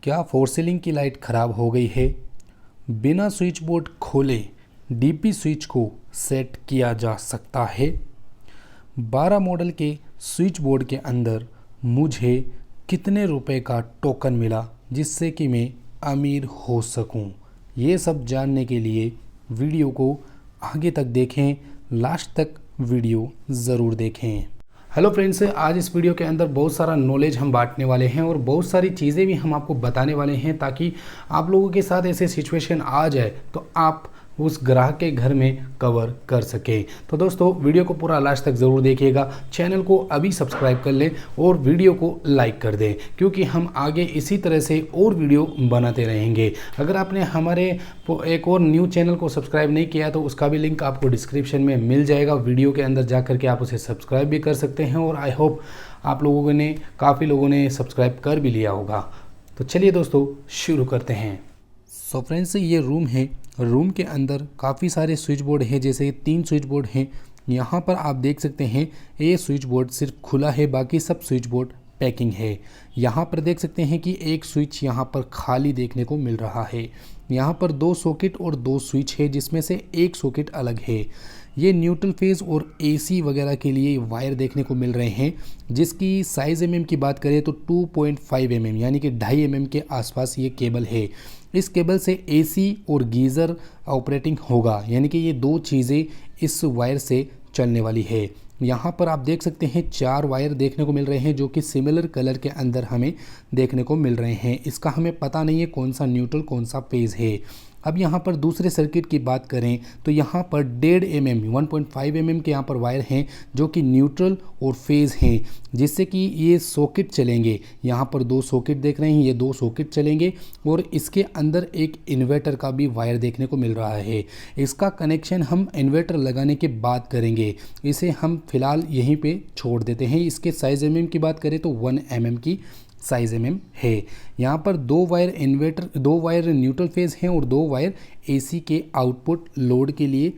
क्या four ceiling की light ख़राब हो गई है? बिना स्विच बोर्ड खोले डीपी स्विच को सेट किया जा सकता है। 12 मॉडल के स्विच बोर्ड के अंदर मुझे कितने रुपए का टोकन मिला जिससे कि मैं अमीर हो सकूं? ये सब जानने के लिए वीडियो को आगे तक देखें, लास्ट तक वीडियो ज़रूर देखें। हेलो फ्रेंड्स, आज इस वीडियो के अंदर बहुत सारा नॉलेज हम बांटने वाले हैं और बहुत सारी चीज़ें भी हम आपको बताने वाले हैं ताकि आप लोगों के साथ ऐसे सिचुएशन आ जाए तो आप उस ग्राहक के घर में कवर कर सके। तो दोस्तों, वीडियो को पूरा लास्ट तक ज़रूर देखिएगा। चैनल को अभी सब्सक्राइब कर लें और वीडियो को लाइक कर दें, क्योंकि हम आगे इसी तरह से और वीडियो बनाते रहेंगे। अगर आपने हमारे एक और न्यू चैनल को सब्सक्राइब नहीं किया तो उसका भी लिंक आपको डिस्क्रिप्शन में मिल जाएगा। वीडियो के अंदर जा करके आप उसे सब्सक्राइब भी कर सकते हैं और आई होप आप लोगों ने काफ़ी लोगों ने सब्सक्राइब कर भी लिया होगा। तो चलिए दोस्तों, शुरू करते हैं। सो फ्रेंड्स, ये रूम है। रूम के अंदर काफ़ी सारे स्विच बोर्ड हैं, जैसे 3 स्विच बोर्ड हैं। यहाँ पर आप देख सकते हैं ये स्विच बोर्ड सिर्फ खुला है, बाकी सब स्विच बोर्ड पैकिंग है। यहाँ पर देख सकते हैं कि एक स्विच यहाँ पर खाली देखने को मिल रहा है। यहाँ पर 2 सॉकेट और 2 स्विच है, जिसमें से एक सॉकेट अलग है। ये न्यूट्रल फेज़ और एसी वगैरह के लिए वायर देखने को मिल रहे हैं, जिसकी साइज़ mm की बात करें तो 2.5 mm यानी कि 2.5 mm के आसपास ये केबल है। इस केबल से एसी और गीज़र ऑपरेटिंग होगा, यानी कि ये 2 चीज़ें इस वायर से चलने वाली है। यहाँ पर आप देख सकते हैं 4 वायर देखने को मिल रहे हैं, जो कि सिमिलर कलर के अंदर हमें देखने को मिल रहे हैं। इसका हमें पता नहीं है कौन सा न्यूट्रल कौन सा फेज़ है। अब यहाँ पर दूसरे सर्किट की बात करें तो यहाँ पर 1.5 mm 1.5 mm के यहाँ पर वायर हैं, जो कि न्यूट्रल और फेज़ हैं, जिससे कि ये सॉकेट चलेंगे। यहाँ पर 2 सॉकेट देख रहे हैं, ये 2 सॉकेट चलेंगे और इसके अंदर एक इन्वर्टर का भी वायर देखने को मिल रहा है। इसका कनेक्शन हम इन्वर्टर लगाने के बाद करेंगे, इसे हम फिलहाल यहीं पे छोड़ देते हैं। इसके साइज़ mm की बात करें तो 1 mm की साइज़ mm है। यहाँ पर 2 वायर न्यूट्रल फेज़ हैं और 2 वायर एसी के आउटपुट लोड के लिए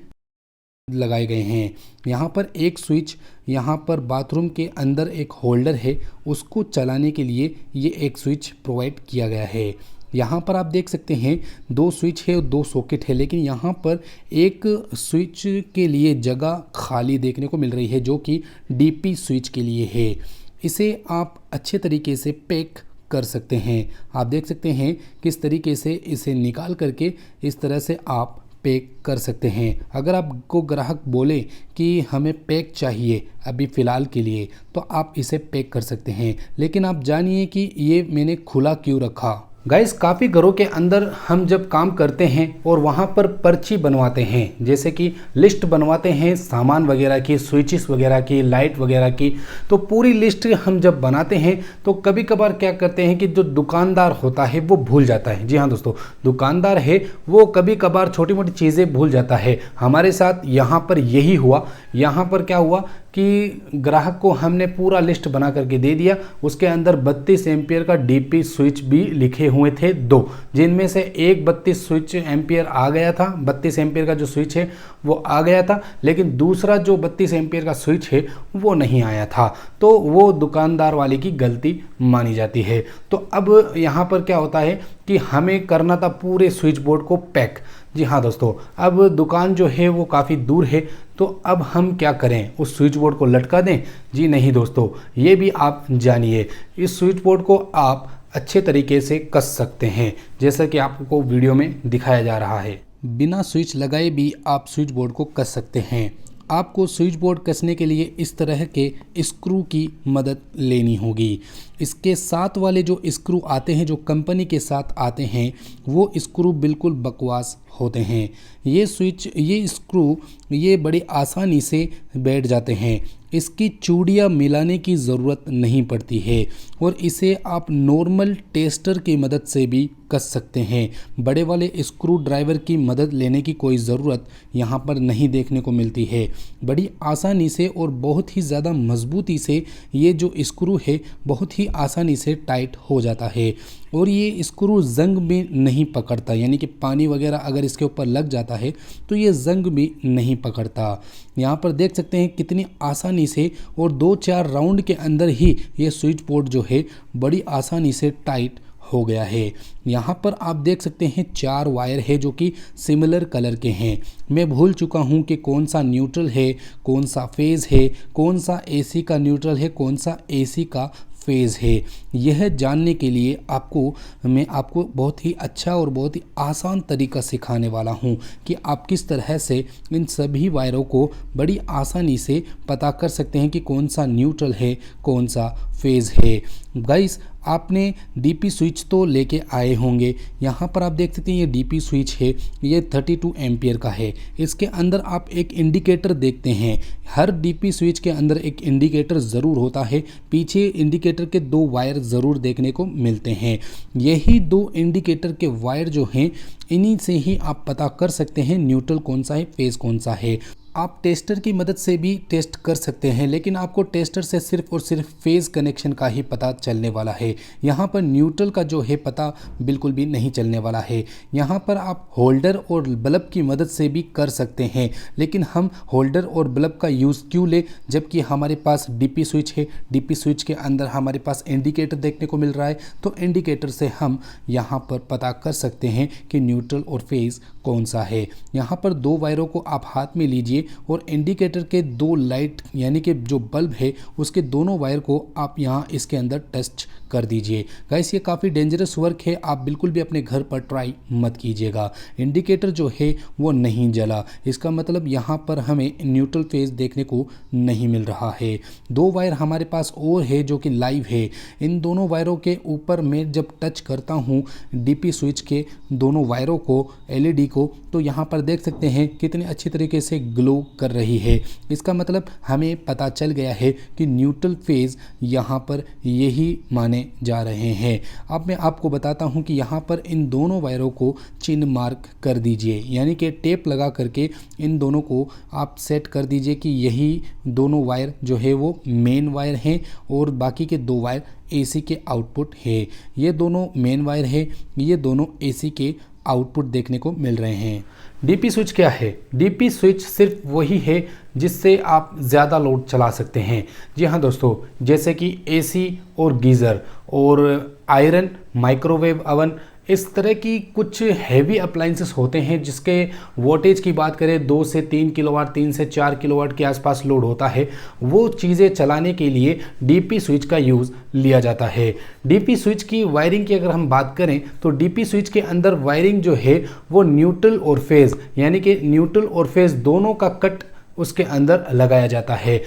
लगाए गए हैं। यहाँ पर एक स्विच, यहाँ पर बाथरूम के अंदर एक होल्डर है, उसको चलाने के लिए ये एक स्विच प्रोवाइड किया गया है। यहाँ पर आप देख सकते हैं 2 स्विच है और 2 सॉकेट है, लेकिन यहाँ पर एक स्विच के लिए जगह खाली देखने को मिल रही है, जो कि डीपी स्विच के लिए है। इसे आप अच्छे तरीके से पैक कर सकते हैं। आप देख सकते हैं किस तरीके से इसे निकाल करके इस तरह से आप पैक कर सकते हैं। अगर आपको ग्राहक बोले कि हमें पैक चाहिए अभी फ़िलहाल के लिए, तो आप इसे पैक कर सकते हैं। लेकिन आप जानिए कि ये मैंने खुला क्यों रखा। गाइस, काफ़ी घरों के अंदर हम जब काम करते हैं और वहाँ पर पर्ची बनवाते हैं, जैसे कि लिस्ट बनवाते हैं सामान वगैरह की, स्विचेस वगैरह की, लाइट वगैरह की, तो पूरी लिस्ट हम जब बनाते हैं तो कभी कभार क्या करते हैं कि जो दुकानदार होता है वो भूल जाता है। जी हाँ दोस्तों, दुकानदार है वो कभी कभार छोटी मोटी चीज़ें भूल जाता है। हमारे साथ यहाँ पर यही हुआ। यहाँ पर क्या हुआ कि ग्राहक को हमने पूरा लिस्ट बना करके दे दिया। उसके अंदर 32 एम्पियर का डीपी स्विच भी लिखे हुए थे 2, जिनमें से एक 32 स्विच एम्पियर आ गया था, 32 एम्पियर का जो स्विच है वो आ गया था, लेकिन दूसरा जो 32 एम्पियर का स्विच है वो नहीं आया था। तो वो दुकानदार वाले की गलती मानी जाती है। तो अब यहाँ पर क्या होता है कि हमें करना था पूरे स्विच बोर्ड को पैक। जी हाँ दोस्तों, अब दुकान जो है वो काफ़ी दूर है, तो अब हम क्या करें, उस स्विच बोर्ड को लटका दें? जी नहीं दोस्तों, ये भी आप जानिए। इस स्विच बोर्ड को आप अच्छे तरीके से कस सकते हैं, जैसा कि आपको वीडियो में दिखाया जा रहा है। बिना स्विच लगाए भी आप स्विच बोर्ड को कस सकते हैं। आपको स्विच बोर्ड कसने के लिए इस तरह के स्क्रू की मदद लेनी होगी। इसके साथ वाले जो स्क्रू आते हैं, जो कंपनी के साथ आते हैं, वो स्क्रू बिल्कुल बकवास होते हैं। ये स्क्रू ये बड़ी आसानी से बैठ जाते हैं। इसकी चूड़ियाँ मिलाने की ज़रूरत नहीं पड़ती है और इसे आप नॉर्मल टेस्टर की मदद से भी कस सकते हैं। बड़े वाले स्क्रू ड्राइवर की मदद लेने की कोई ज़रूरत यहाँ पर नहीं देखने को मिलती है। बड़ी आसानी से और बहुत ही ज़्यादा मजबूती से ये जो स्क्रू है बहुत ही आसानी से टाइट हो जाता है और ये स्क्रू जंग में नहीं पकड़ता, यानी कि पानी वगैरह अगर इसके ऊपर लग जाता है तो ये जंग भी नहीं पकड़ता। यहाँ पर देख सकते हैं कितनी आसानी से और 2-4 राउंड के अंदर ही ये स्विच बोर्ड जो है बड़ी आसानी से टाइट हो गया है। यहाँ पर आप देख सकते हैं 4 वायर है जो कि सिमिलर कलर के हैं। मैं भूल चुका हूँ कि कौन सा न्यूट्रल है, कौन सा फेज़ है, कौन सा AC का न्यूट्रल है, कौन सा AC का फेज़ है। यह जानने के लिए मैं आपको बहुत ही अच्छा और बहुत ही आसान तरीका सिखाने वाला हूं कि आप किस तरह से इन सभी वायरों को बड़ी आसानी से पता कर सकते हैं कि कौन सा न्यूट्रल है, कौन सा फेज़ है। गाइस, आपने डीपी स्विच तो लेके आए होंगे। यहाँ पर आप देख सकते हैं ये डीपी स्विच है, ये 32 एम्पियर का है। इसके अंदर आप एक इंडिकेटर देखते हैं। हर डीपी स्विच के अंदर एक इंडिकेटर ज़रूर होता है। पीछे इंडिकेटर के 2 वायर ज़रूर देखने को मिलते हैं। यही 2 इंडिकेटर के वायर जो हैं, इन्हीं से ही आप पता कर सकते हैं न्यूट्रल कौन सा है, फेज़ कौन सा है। आप टेस्टर की मदद से भी टेस्ट कर सकते हैं, लेकिन आपको टेस्टर से सिर्फ और सिर्फ फेज़ कनेक्शन का ही पता चलने वाला है। यहाँ पर न्यूट्रल का जो है पता बिल्कुल भी नहीं चलने वाला है। यहाँ पर आप होल्डर और बल्ब की मदद से भी कर सकते हैं, लेकिन हम होल्डर और बल्ब का यूज़ क्यों ले जबकि हमारे पास डीपी स्विच है। डीपी स्विच के अंदर हमारे पास इंडिकेटर देखने को मिल रहा है, तो इंडिकेटर से हम यहाँ पर पता कर सकते हैं कि न्यूट्रल और फेज़ कौन सा है। यहाँ पर 2 वायरों को आप हाथ में लीजिए और इंडिकेटर के 2 लाइट यानी कि जो बल्ब है उसके दोनों वायर को आप यहाँ इसके अंदर टच कर दीजिए। गाइस, ये काफ़ी डेंजरस वर्क है, आप बिल्कुल भी अपने घर पर ट्राई मत कीजिएगा। इंडिकेटर जो है वो नहीं जला, इसका मतलब यहाँ पर हमें न्यूट्रल फेज देखने को नहीं मिल रहा है। 2 वायर हमारे पास और है जो कि लाइव है। इन दोनों वायरों के ऊपर मैं जब टच करता हूँ डीपी स्विच के दोनों वायरों को, LED को, तो यहाँ पर देख सकते हैं कितनी अच्छी तरीके से ग्लो कर रही है। इसका मतलब हमें पता चल गया है कि न्यूट्रल फेज यहाँ पर यही माने जा रहे हैं। अब मैं आपको बताता हूँ कि यहाँ पर इन दोनों वायरों को चिन्ह मार्क कर दीजिए, यानी कि टेप लगा करके इन दोनों को आप सेट कर दीजिए कि यही दोनों वायर जो है वो मेन वायर हैं और बाकी के 2 वायर AC के आउटपुट है। ये दोनों मेन वायर है, ये दोनों AC के आउटपुट देखने को मिल रहे हैं। डीपी स्विच क्या है? डीपी स्विच सिर्फ वही है जिससे आप ज़्यादा लोड चला सकते हैं। जी हाँ दोस्तों, जैसे कि AC और गीज़र और आयरन, माइक्रोवेव ओवन, इस तरह की कुछ हैवी अप्लाइंसेस होते हैं जिसके वोल्टेज की बात करें 2 से 3 किलोवाट, 3 से 4 किलोवाट के आसपास लोड होता है। वो चीज़ें चलाने के लिए डीपी स्विच का यूज़ लिया जाता है। डीपी स्विच की वायरिंग की अगर हम बात करें तो डीपी स्विच के अंदर वायरिंग जो है वो न्यूट्रल और फेज़, यानी कि न्यूट्रल और फेज़ दोनों का कट उसके अंदर लगाया जाता है।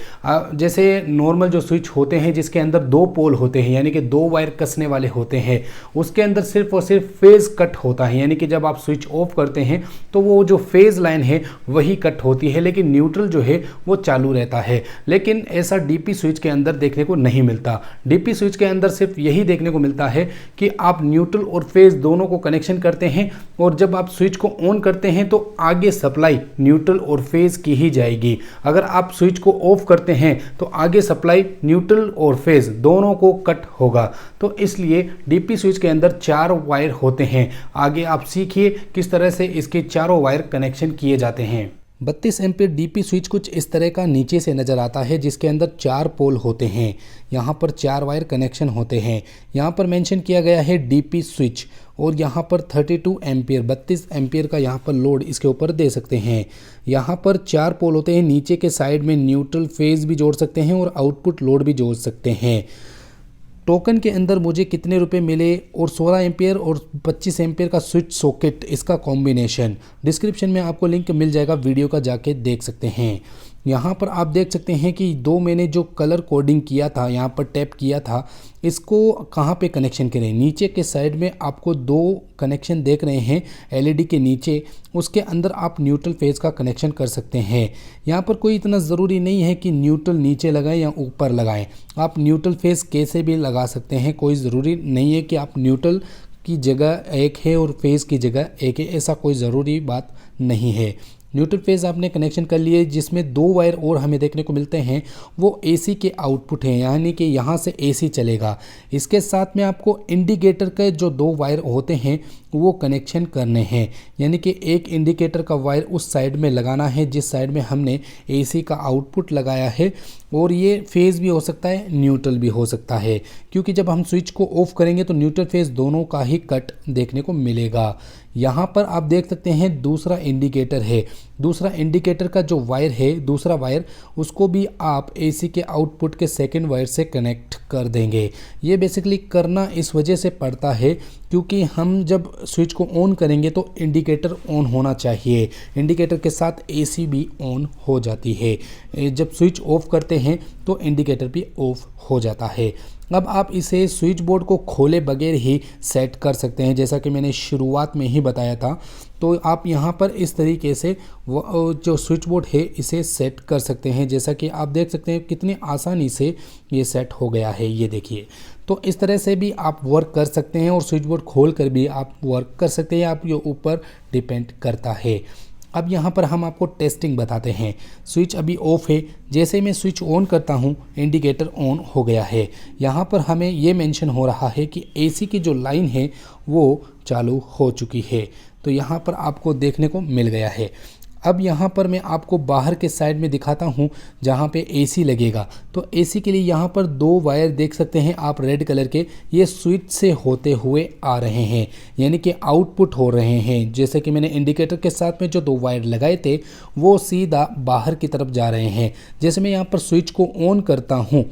जैसे नॉर्मल जो स्विच होते हैं जिसके अंदर 2 पोल होते हैं, यानी कि 2 वायर कसने वाले होते हैं, उसके अंदर सिर्फ और सिर्फ फेज़ कट होता है, यानी कि जब आप स्विच ऑफ करते हैं तो वो जो फेज़ लाइन है वही कट होती है, लेकिन न्यूट्रल जो है वो चालू रहता है। लेकिन ऐसा डीपी स्विच के अंदर देखने को नहीं मिलता। डीपी स्विच के अंदर सिर्फ यही देखने को मिलता है कि आप न्यूट्रल और फेज़ दोनों को कनेक्शन करते हैं और जब आप स्विच को ऑन करते हैं तो आगे सप्लाई न्यूट्रल और फेज़ की ही जाएगी। अगर आप स्विच को ऑफ करते हैं तो आगे सप्लाई न्यूट्रल और फेज दोनों को कट होगा। तो इसलिए डीपी स्विच के अंदर 4 वायर होते हैं। आगे आप सीखिए किस तरह से इसके चारों वायर कनेक्शन किए जाते हैं। 32 एम्पीयर डीपी स्विच कुछ इस तरह का नीचे से नज़र आता है, जिसके अंदर 4 पोल होते हैं। यहाँ पर 4 वायर कनेक्शन होते हैं। यहाँ पर मेंशन किया गया है डीपी स्विच और यहाँ पर 32 एम्पीयर 32 एम्पीयर का यहाँ पर लोड इसके ऊपर दे सकते हैं। यहाँ पर 4 पोल होते हैं। नीचे के साइड में न्यूट्रल फेज भी जोड़ सकते हैं और आउटपुट लोड भी जोड़ सकते हैं। टोकन के अंदर मुझे कितने रुपए मिले और 16 एम्पीयर और 25 एम्पीयर का स्विच सॉकेट, इसका कॉम्बिनेशन डिस्क्रिप्शन में आपको लिंक मिल जाएगा, वीडियो का जाके देख सकते हैं। यहाँ पर आप देख सकते हैं कि 2 मैंने जो कलर कोडिंग किया था, यहाँ पर टैप किया था, इसको कहाँ पे कनेक्शन करें। नीचे के साइड में आपको 2 कनेक्शन देख रहे हैं LED के नीचे, उसके अंदर आप न्यूट्रल फेज़ का कनेक्शन कर सकते हैं। यहाँ पर कोई इतना ज़रूरी नहीं है कि न्यूट्रल नीचे लगाएं या ऊपर लगाएं, आप न्यूट्रल फेज़ कैसे भी लगा सकते हैं। कोई ज़रूरी नहीं है कि आप न्यूट्रल की जगह एक है और फेज़ की जगह एक है, ऐसा कोई ज़रूरी बात नहीं है। न्यूट्रल फेज़ आपने कनेक्शन कर लिए, जिसमें 2 वायर और हमें देखने को मिलते हैं, वो AC के आउटपुट हैं, यानी कि यहाँ से AC चलेगा। इसके साथ में आपको इंडिकेटर के जो 2 वायर होते हैं वो कनेक्शन करने हैं। यानी कि एक इंडिकेटर का वायर उस साइड में लगाना है जिस साइड में हमने एसी का आउटपुट लगाया है, और ये फेज़ भी हो सकता है, न्यूट्रल भी हो सकता है, क्योंकि जब हम स्विच को ऑफ करेंगे तो न्यूट्रल फेज़ दोनों का ही कट देखने को मिलेगा। यहाँ पर आप देख सकते हैं दूसरा इंडिकेटर है। दूसरा इंडिकेटर का जो वायर है, दूसरा वायर, उसको भी आप एसी के आउटपुट के सेकंड वायर से कनेक्ट कर देंगे। ये बेसिकली करना इस वजह से पड़ता है क्योंकि हम जब स्विच को ऑन करेंगे तो इंडिकेटर ऑन होना चाहिए, इंडिकेटर के साथ एसी भी ऑन हो जाती है। जब स्विच ऑफ करते हैं तो इंडिकेटर भी ऑफ हो जाता है। अब आप इसे स्विच बोर्ड को खोले बगैर ही सेट कर सकते हैं, जैसा कि मैंने शुरुआत में ही बताया था। तो आप यहाँ पर इस तरीके से जो स्विच बोर्ड है इसे सेट कर सकते हैं। जैसा कि आप देख सकते हैं कितनी आसानी से ये सेट हो गया है, ये देखिए। तो इस तरह से भी आप वर्क कर सकते हैं और स्विच बोर्ड खोल कर भी आप वर्क कर सकते हैं, आप ये ऊपर डिपेंड करता है। अब यहाँ पर हम आपको टेस्टिंग बताते हैं। स्विच अभी ऑफ है, जैसे मैं स्विच ऑन करता हूँ इंडिकेटर ऑन हो गया है। यहाँ पर हमें ये मेंशन हो रहा है कि एसी की जो लाइन है वो चालू हो चुकी है, तो यहाँ पर आपको देखने को मिल गया है। अब यहाँ पर मैं आपको बाहर के साइड में दिखाता हूँ जहाँ पे एसी लगेगा। तो एसी के लिए यहाँ पर दो वायर देख सकते हैं आप रेड कलर के, ये स्विच से होते हुए आ रहे हैं, यानी कि आउटपुट हो रहे हैं। जैसे कि मैंने इंडिकेटर के साथ में जो दो वायर लगाए थे वो सीधा बाहर की तरफ जा रहे हैं। जैसे मैं यहाँ पर स्विच को ऑन करता हूँ,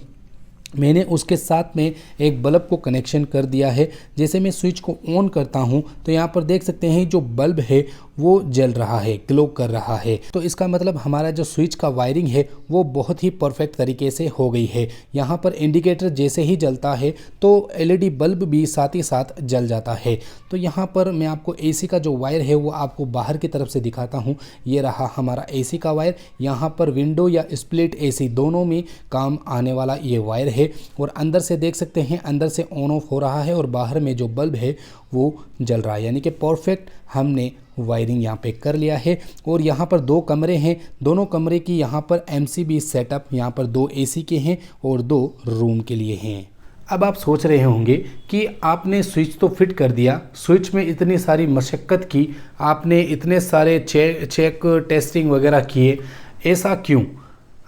मैंने उसके साथ में एक बल्ब को कनेक्शन कर दिया है। जैसे मैं स्विच को ऑन करता हूं तो यहाँ पर देख सकते हैं जो बल्ब है वो जल रहा है, ग्लो कर रहा है। तो इसका मतलब हमारा जो स्विच का वायरिंग है वो बहुत ही परफेक्ट तरीके से हो गई है। यहाँ पर इंडिकेटर जैसे ही जलता है तो एलईडी बल्ब भी साथ ही साथ जल जाता है। तो यहाँ पर मैं आपको एसी का जो वायर है वो आपको बाहर की तरफ से दिखाता हूँ। ये रहा हमारा एसी का वायर। यहाँ पर विंडो या स्प्लिट एसी दोनों में काम आने वाला ये वायर है, और अंदर से देख सकते हैं अंदर से ऑन ऑफ हो रहा है और बाहर में जो बल्ब है वो जल रहा है। यानी कि परफेक्ट हमने वायरिंग यहाँ पे कर लिया है। और यहाँ पर दो कमरे हैं, दोनों कमरे की यहाँ पर एमसीबी सेटअप, यहाँ पर दो एसी के हैं और दो रूम के लिए हैं। अब आप सोच रहे होंगे कि आपने स्विच तो फिट कर दिया, स्विच में इतनी सारी मशक्क़त की, आपने इतने सारे चेक टेस्टिंग वगैरह किए, ऐसा क्यों?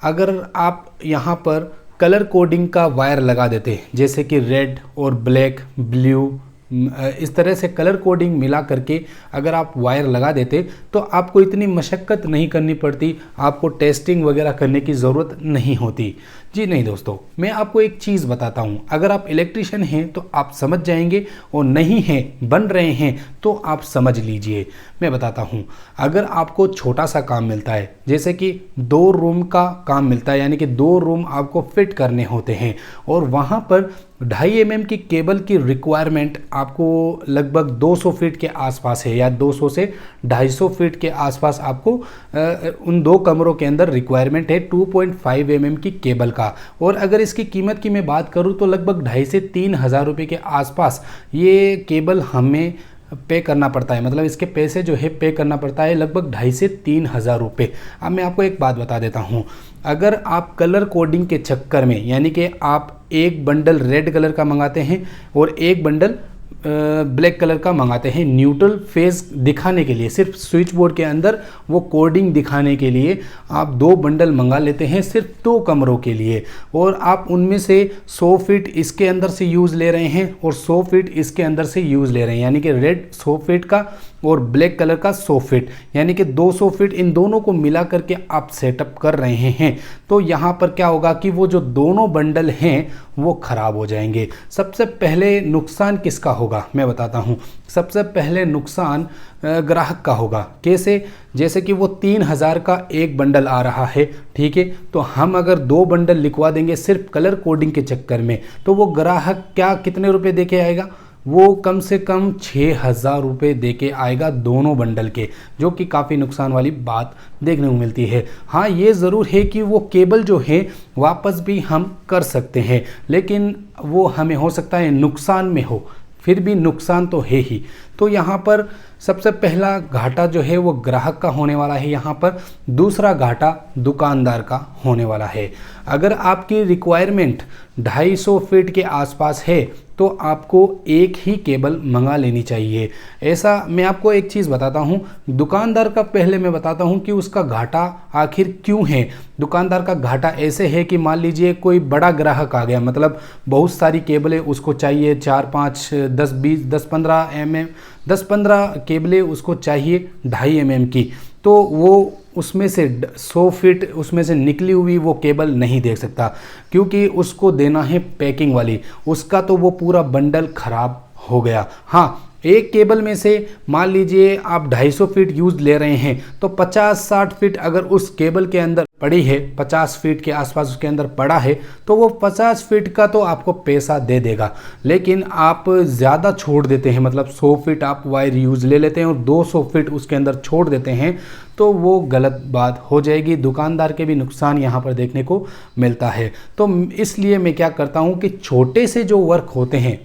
अगर आप यहाँ पर कलर कोडिंग का वायर लगा देते, जैसे कि रेड और ब्लैक, ब्लू, इस तरह से कलर कोडिंग मिला करके अगर आप वायर लगा देते तो आपको इतनी मशक्क़त नहीं करनी पड़ती, आपको टेस्टिंग वगैरह करने की ज़रूरत नहीं होती। जी नहीं दोस्तों, मैं आपको एक चीज़ बताता हूँ, अगर आप इलेक्ट्रिशियन हैं तो आप समझ जाएंगे, और नहीं हैं, बन रहे हैं तो आप समझ लीजिए। मैं बताता हूँ, अगर आपको छोटा सा काम मिलता है, जैसे कि 2 रूम का काम मिलता है, यानी कि 2 रूम आपको फिट करने होते हैं, और वहाँ पर 2.5 mm की केबल की रिक्वायरमेंट आपको लगभग 200 फीट के आसपास है, या 200 से 250 फीट के आसपास आपको उन 2 कमरों के अंदर रिक्वायरमेंट है 2.5 mm की केबल का। और अगर इसकी कीमत की मैं बात करूं तो लगभग 2,500 से 3,000 रुपये के आसपास ये केबल हमें पे करना पड़ता है, मतलब इसके पैसे जो है पे करना पड़ता है लगभग 2,500 से 3,000 रुपये। अब मैं आपको एक बात बता देता हूँ, अगर आप कलर कोडिंग के चक्कर में, यानी कि आप एक बंडल रेड कलर का मंगाते हैं और एक बंडल ब्लैक कलर का मंगाते हैं, न्यूट्रल फेज दिखाने के लिए, सिर्फ स्विच बोर्ड के अंदर वो कोडिंग दिखाने के लिए आप 2 बंडल मंगा लेते हैं सिर्फ 2 कमरों के लिए, और आप उनमें से 100 फीट इसके अंदर से यूज़ ले रहे हैं और 100 फीट इसके अंदर से यूज़ ले रहे हैं, यानी कि रेड 100 फीट का और ब्लैक कलर का 100 फीट, यानी कि 200 फीट इन दोनों को मिला करके आप सेटअप कर रहे हैं। तो यहाँ पर क्या होगा कि वो जो दोनों बंडल हैं वो ख़राब हो जाएंगे। सबसे पहले नुकसान किसका होगा मैं बताता हूँ। सबसे पहले नुकसान ग्राहक का होगा। कैसे? जैसे कि वो 3,000 का एक बंडल आ रहा है, ठीक है, तो हम अगर 2 बंडल लिखवा देंगे सिर्फ कलर कोडिंग के चक्कर में, तो वो ग्राहक क्या कितने रुपए दे के आएगा? वो कम से कम 6,000 रुपये दे के आएगा दोनों बंडल के, जो कि काफ़ी नुकसान वाली बात देखने को मिलती है। हाँ, ये ज़रूर है कि वो केबल जो है वापस भी हम कर सकते हैं, लेकिन वो हमें हो सकता है नुकसान में हो, फिर भी नुकसान तो है ही। तो यहाँ पर सबसे पहला घाटा जो है वो ग्राहक का होने वाला है, यहाँ पर दूसरा घाटा दुकानदार का होने वाला है। अगर आपकी रिक्वायरमेंट 250 फीट के आसपास है तो आपको एक ही केबल मंगा लेनी चाहिए। ऐसा मैं आपको एक चीज़ बताता हूँ, दुकानदार का पहले मैं बताता हूँ कि उसका घाटा आखिर क्यों है। दुकानदार का घाटा ऐसे है कि मान लीजिए कोई बड़ा ग्राहक आ गया, मतलब बहुत सारी केबलें उसको चाहिए, 4 5 10 20 10 15 केबलें उसको चाहिए 2.5 mm की, तो वो उसमें से 100 फीट उसमें से निकली हुई वो केबल नहीं देख सकता, क्योंकि उसको देना है पैकिंग वाली, उसका तो वो पूरा बंडल खराब हो गया। हाँ, एक केबल में से मान लीजिए आप 250 फीट यूज़ ले रहे हैं तो 50-60 फीट अगर उस केबल के अंदर पड़ी है, 50 फीट के आसपास उसके अंदर पड़ा है, तो वो 50 फीट का तो आपको पैसा दे देगा। लेकिन आप ज़्यादा छोड़ देते हैं, मतलब 100 फीट आप वायर यूज़ ले लेते हैं और 200 फीट उसके अंदर छोड़ देते हैं, तो वो गलत बात हो जाएगी। दुकानदार के भी नुकसान यहाँ पर देखने को मिलता है। तो इसलिए मैं क्या करता हूँ कि छोटे से जो वर्क होते हैं,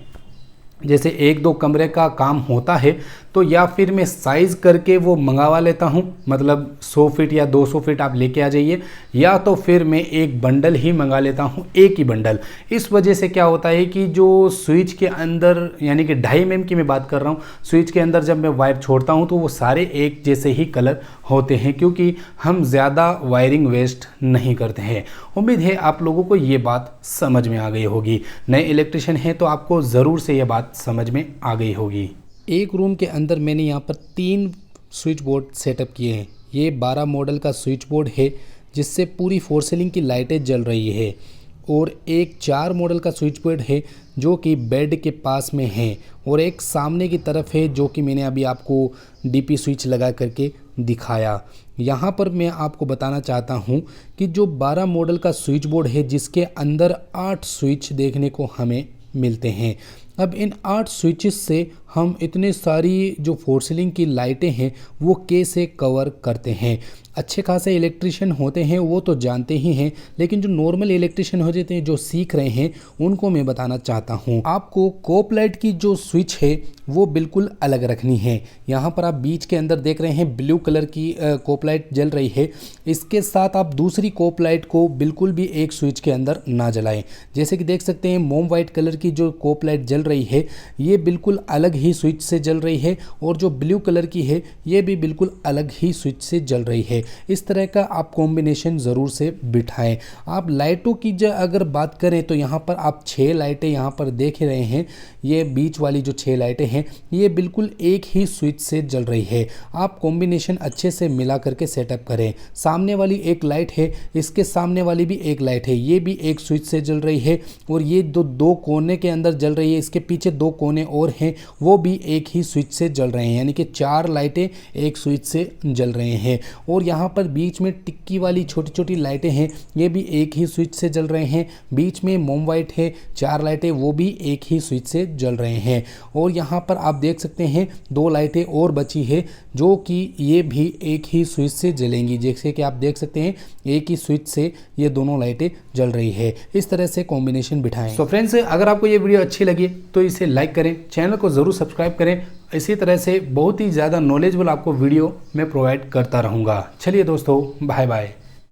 जैसे 1-2 कमरे का काम होता है, तो या फिर मैं साइज़ करके वो मंगावा लेता हूँ, मतलब 100 फीट या 200 फीट आप लेके आ जाइए, या तो फिर मैं एक बंडल ही मंगा लेता हूँ, एक ही बंडल। इस वजह से क्या होता है कि जो स्विच के अंदर, यानी कि 2.5 mm की मैं बात कर रहा हूँ, स्विच के अंदर जब मैं वायर छोड़ता हूँ तो वो सारे एक जैसे ही कलर होते हैं, क्योंकि हम ज़्यादा वायरिंग वेस्ट नहीं करते हैं। उम्मीद है आप लोगों को ये बात समझ में आ गई होगी। नए इलेक्ट्रिशियन हैं तो आपको ज़रूर से ये बात समझ में आ गई होगी। एक रूम के अंदर मैंने यहाँ पर 3 स्विच बोर्ड सेटअप किए हैं। ये 12 मॉडल का स्विच बोर्ड है जिससे पूरी 4 सीलिंग की लाइटें जल रही है, और एक 4 मॉडल का स्विच बोर्ड है जो कि बेड के पास में है, और एक सामने की तरफ है जो कि मैंने अभी आपको डीपी स्विच लगा करके दिखाया। यहाँ पर मैं आपको बताना चाहता हूँ कि जो 12 मॉडल का स्विच बोर्ड है जिसके अंदर 8 स्विच देखने को हमें मिलते हैं। अब इन 8 स्विचेस से हम इतने सारी जो 4 सीलिंग की लाइटें हैं वो कैसे कवर करते हैं। अच्छे खासे इलेक्ट्रिशियन होते हैं वो तो जानते ही हैं, लेकिन जो नॉर्मल इलेक्ट्रिशियन हो जाते हैं, जो सीख रहे हैं, उनको मैं बताना चाहता हूं। आपको कोप लाइट की जो स्विच है वो बिल्कुल अलग रखनी है। यहाँ पर आप बीच के अंदर देख रहे हैं ब्लू कलर की कोप लाइट जल रही है। इसके साथ आप दूसरी कोप लाइट को बिल्कुल भी एक स्विच के अंदर ना जलाएं। जैसे कि देख सकते हैं मोम वाइट कलर की जो कोप लाइट जल रही है ये बिल्कुल अलग ही स्विच से जल रही है, और जो ब्लू कलर की है ये भी बिल्कुल अलग ही स्विच से जल रही है। इस तरह का आप कॉम्बिनेशन ज़रूर से बिठाएं। आप लाइटों की अगर बात करें तो यहाँ पर आप 6 लाइटें यहाँ पर देख ही रहे हैं। ये बीच वाली जो 6 लाइटें हैं ये बिल्कुल एक ही स्विच से जल रही है। आप कॉम्बिनेशन अच्छे से मिला करके सेटअप करें। सामने वाली एक लाइट है, इसके सामने वाली भी एक लाइट है, ये भी एक स्विच से जल रही है, और ये दो कोने के अंदर जल रही है, इसके पीछे 2 कोने और हैं वो भी एक ही स्विच से जल रहे हैं, यानी कि 4 लाइटें एक स्विच से जल रहे हैं। और यहाँ पर बीच में टिक्की वाली छोटी छोटी लाइटें हैं, ये भी एक ही स्विच से जल रहे हैं। बीच में मोम वाइट है, 4 लाइटें, वो भी एक ही स्विच से जल रहे हैं। और यहाँ पर आप देख सकते हैं 2 लाइटें और बची है जो कि ये भी एक ही स्विच से जलेंगी। जैसे कि आप देख सकते हैं एक ही स्विच से ये दोनों लाइटें जल रही है। इस तरह से कॉम्बिनेशन बिठाएं। तो फ्रेंड्स, अगर आपको ये वीडियो अच्छी लगी तो इसे लाइक करें, चैनल को ज़रूर सब्सक्राइब करें। इसी तरह से बहुत ही ज़्यादा नॉलेजेबल आपको वीडियो मैं प्रोवाइड करता रहूँगा। चलिए दोस्तों, बाय बाय।